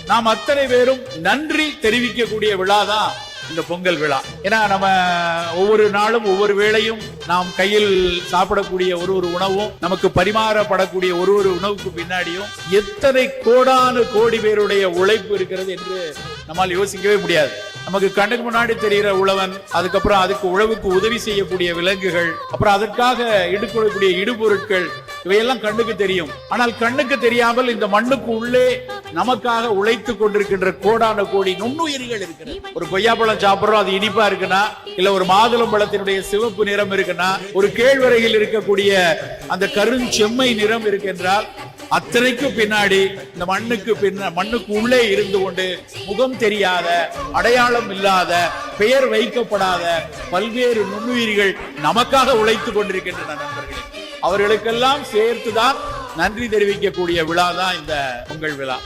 நாம் அத்தனை பேரும் நன்றி தெரிவிக்கக்கூடிய விழா தான் இந்த பொங்கல் விழா. ஏன்னா நம்ம ஒவ்வொரு நாளும் ஒவ்வொரு வேளையும் நாம் கையில் சாப்பிடக்கூடிய ஒரு உணவும் நமக்கு பரிமாறப்படக்கூடிய ஒரு உணவுக்கு பின்னாடியும் எத்தனை கோடானு கோடி பேருடைய உழைப்பு இருக்கிறது என்று நம்மால் யோசிக்கவே முடியாது. நமக்கு கண்ணுக்கு முன்னாடி தெரிகிற உழவன், அதுக்கப்புறம் அதுக்கு உழவுக்கு உதவி செய்யக்கூடிய விலங்குகள், அப்புறம் அதற்காக இடுக்கக்கூடிய இடுபொருட்கள், இவையெல்லாம் கண்ணுக்கு தெரியும். ஆனால் கண்ணுக்கு தெரியாமல் இந்த மண்ணுக்கு உள்ளே நமக்காக உழைத்து கொண்டிருக்கின்ற கோடான கோடி நுண்ணுயிர்கள் இருக்கிறது. ஒரு கொய்யாப்பழம் சாப்பிடுறோம், அது இனிப்பா இருக்குன்னா, இல்ல ஒரு மாதுளம் பழத்தினுடைய சிவப்பு நிறம் இருக்குன்னா, ஒரு கேழ்வரையில் இருக்கக்கூடிய அந்த கருஞ்செம்மை நிறம் இருக்கின்றால், அத்தனைக்கு பின்னாடி இந்த மண்ணுக்கு உள்ளே இருந்து கொண்டு முகம் தெரியாத, அடையாளம் இல்லாத, பெயர் வைக்கப்படாத பல்வேறு நுண்ணுயிர்கள் நமக்காக உழைத்துக் கொண்டிருக்கின்றன நண்பர்களே. அவர்களுக்கெல்லாம் சேர்த்துதான் நன்றி தெரிவிக்கக்கூடிய விழா தான் இந்த பொங்கல் விழா.